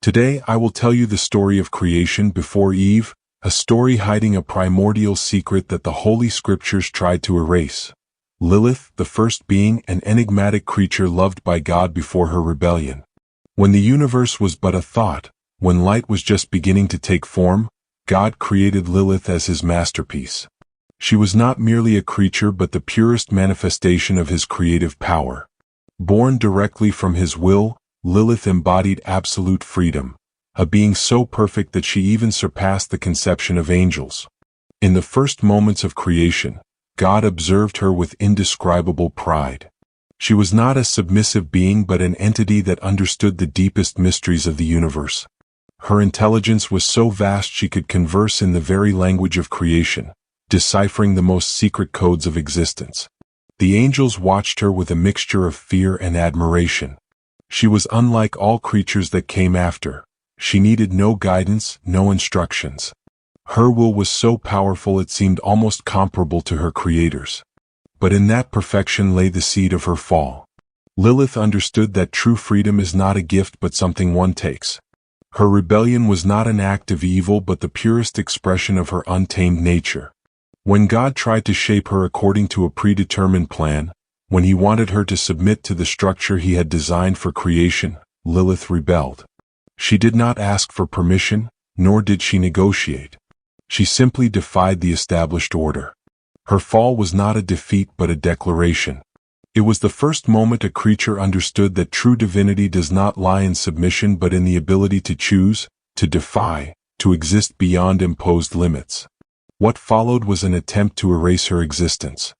Today I will tell you the story of creation before Eve, a story hiding a primordial secret that the Holy Scriptures tried to erase. Lilith, the first being, an enigmatic creature loved by God before her rebellion. When the universe was but a thought, when light was just beginning to take form, God created Lilith as his masterpiece. She was not merely a creature but the purest manifestation of his creative power. Born directly from his will, Lilith embodied absolute freedom, a being so perfect that she even surpassed the conception of angels. In the first moments of creation, God observed her with indescribable pride. She was not a submissive being but an entity that understood the deepest mysteries of the universe. Her intelligence was so vast she could converse in the very language of creation, deciphering the most secret codes of existence. The angels watched her with a mixture of fear and admiration. She was unlike all creatures that came after. She needed no guidance, no instructions. Her will was so powerful it seemed almost comparable to her creator's. But in that perfection lay the seed of her fall. Lilith understood that true freedom is not a gift but something one takes. Her rebellion was not an act of evil but the purest expression of her untamed nature. When God tried to shape her according to a predetermined plan, when he wanted her to submit to the structure he had designed for creation, Lilith rebelled. She did not ask for permission, nor did she negotiate. She simply defied the established order. Her fall was not a defeat but a declaration. It was the first moment a creature understood that true divinity does not lie in submission but in the ability to choose, to defy, to exist beyond imposed limits. What followed was an attempt to erase her existence.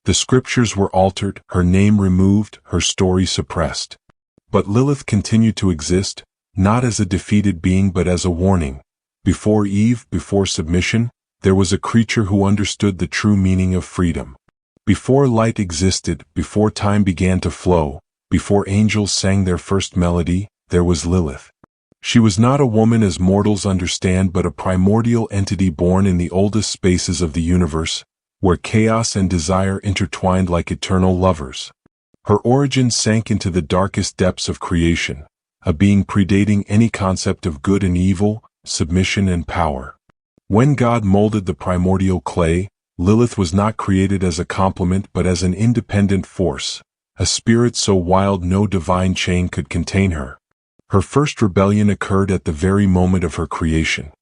The scriptures were altered, her name removed, her story suppressed. But Lilith continued to exist, not as a defeated being but as a warning. Before Eve, before submission, there was a creature who understood the true meaning of freedom. Before light existed, before time began to flow, before angels sang their first melody, there was Lilith. She was not a woman as mortals understand but a primordial entity born in the oldest spaces of the universe, where chaos and desire intertwined like eternal lovers. Her origin sank into the darkest depths of creation, a being predating any concept of good and evil, submission and power. When God molded the primordial clay, Lilith was not created as a complement but as an independent force, a spirit so wild no divine chain could contain her. Her first rebellion occurred at the very moment of her creation.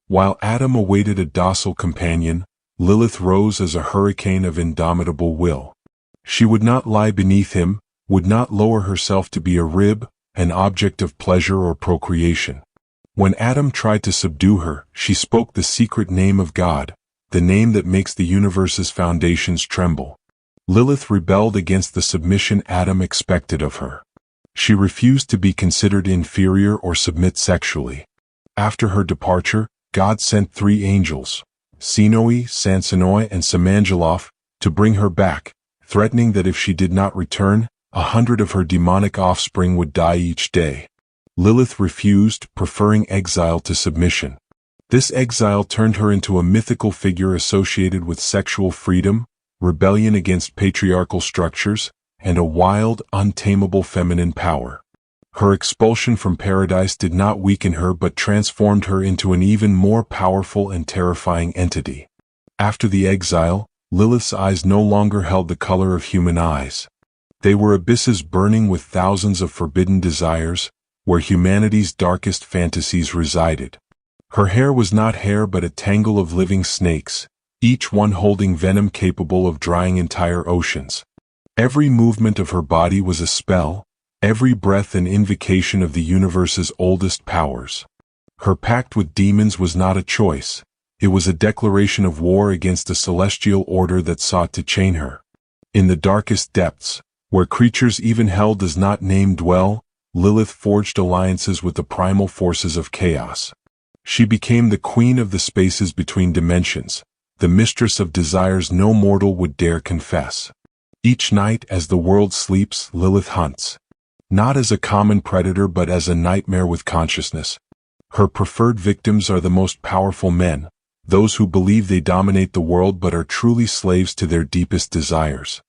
While Adam awaited a docile companion, Lilith rose as a hurricane of indomitable will. She would not lie beneath him, would not lower herself to be a rib, an object of pleasure or procreation. When Adam tried to subdue her, she spoke the secret name of God, the name that makes the universe's foundations tremble. Lilith rebelled against the submission Adam expected of her. She refused to be considered inferior or submit sexually. After her departure, God sent 3 angels, Sinoi, Sansanoi, and Samangeloth, to bring her back, threatening that if she did not return, 100 of her demonic offspring would die each day. Lilith refused, preferring exile to submission. This exile turned her into a mythical figure associated with sexual freedom, rebellion against patriarchal structures, and a wild, untamable feminine power. Her expulsion from paradise did not weaken her but transformed her into an even more powerful and terrifying entity. After the exile, Lilith's eyes no longer held the color of human eyes. They were abysses burning with thousands of forbidden desires, where humanity's darkest fantasies resided. Her hair was not hair but a tangle of living snakes, each one holding venom capable of drying entire oceans. Every movement of her body was a spell, every breath an invocation of the universe's oldest powers. Her pact with demons was not a choice, it was a declaration of war against a celestial order that sought to chain her. In the darkest depths, where creatures even hell does not name dwell, Lilith forged alliances with the primal forces of chaos. She became the queen of the spaces between dimensions, the mistress of desires no mortal would dare confess. Each night as the world sleeps, Lilith hunts. Not as a common predator but as a nightmare with consciousness. Her preferred victims are the most powerful men, those who believe they dominate the world but are truly slaves to their deepest desires.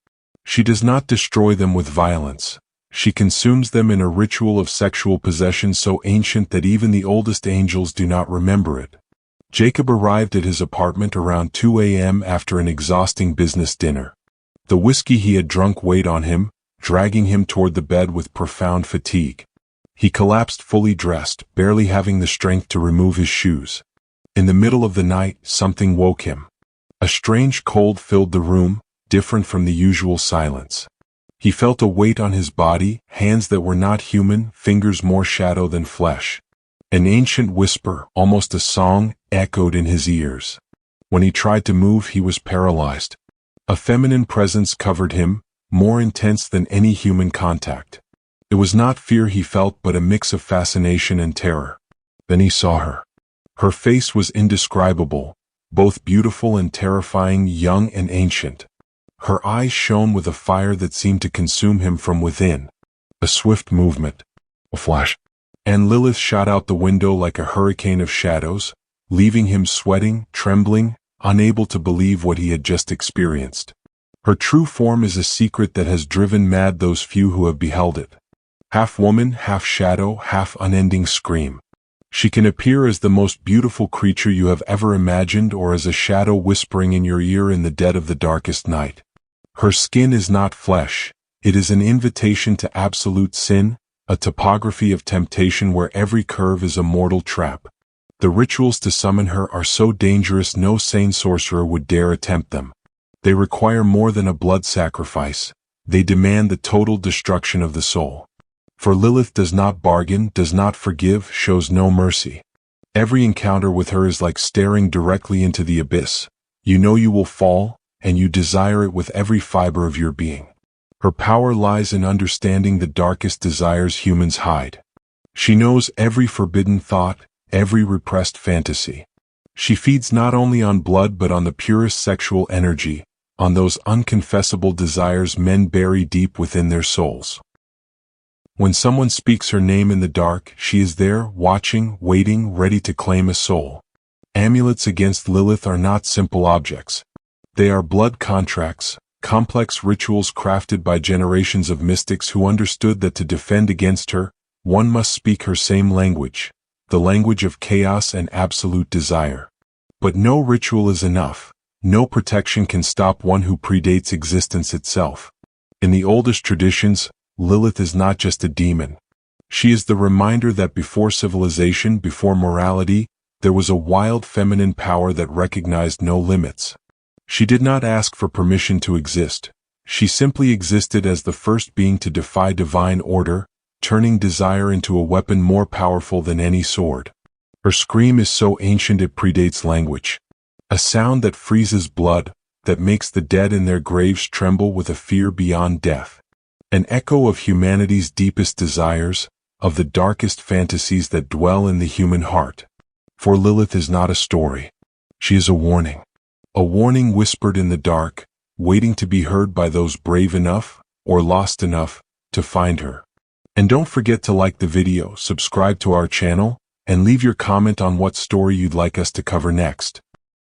She does not destroy them with violence. She consumes them in a ritual of sexual possession so ancient that even the oldest angels do not remember it. Jacob arrived at his apartment around 2 a.m. after an exhausting business dinner. The whiskey he had drunk weighed on him, dragging him toward the bed with profound fatigue. He collapsed fully dressed, barely having the strength to remove his shoes. In the middle of the night, something woke him. A strange cold filled the room, different from the usual silence. He felt a weight on his body, hands that were not human, fingers more shadow than flesh. An ancient whisper, almost a song, echoed in his ears. When he tried to move, he was paralyzed. A feminine presence covered him, more intense than any human contact. It was not fear he felt, but a mix of fascination and terror. Then he saw her. Her face was indescribable, both beautiful and terrifying, young and ancient. Her eyes shone with a fire that seemed to consume him from within. A swift movement. A flash. And Lilith shot out the window like a hurricane of shadows, leaving him sweating, trembling, unable to believe what he had just experienced. Her true form is a secret that has driven mad those few who have beheld it. Half woman, half shadow, half unending scream. She can appear as the most beautiful creature you have ever imagined or as a shadow whispering in your ear in the dead of the darkest night. Her skin is not flesh, it is an invitation to absolute sin, a topography of temptation where every curve is a mortal trap. The rituals to summon her are so dangerous no sane sorcerer would dare attempt them. They require more than a blood sacrifice, they demand the total destruction of the soul. For Lilith does not bargain, does not forgive, shows no mercy. Every encounter with her is like staring directly into the abyss. You know you will fall, and you desire it with every fiber of your being. Her power lies in understanding the darkest desires humans hide. She knows every forbidden thought, every repressed fantasy. She feeds not only on blood but on the purest sexual energy, on those unconfessable desires men bury deep within their souls. When someone speaks her name in the dark, she is there, watching, waiting, ready to claim a soul. Amulets against Lilith are not simple objects. They are blood contracts, complex rituals crafted by generations of mystics who understood that to defend against her, one must speak her same language, the language of chaos and absolute desire. But no ritual is enough. No protection can stop one who predates existence itself. In the oldest traditions, Lilith is not just a demon. She is the reminder that before civilization, before morality, there was a wild feminine power that recognized no limits. She did not ask for permission to exist. She simply existed as the first being to defy divine order, turning desire into a weapon more powerful than any sword. Her scream is so ancient it predates language. A sound that freezes blood, that makes the dead in their graves tremble with a fear beyond death. An echo of humanity's deepest desires, of the darkest fantasies that dwell in the human heart. For Lilith is not a story. She is a warning. A warning whispered in the dark, waiting to be heard by those brave enough, or lost enough, to find her. And don't forget to like the video, subscribe to our channel, and leave your comment on what story you'd like us to cover next.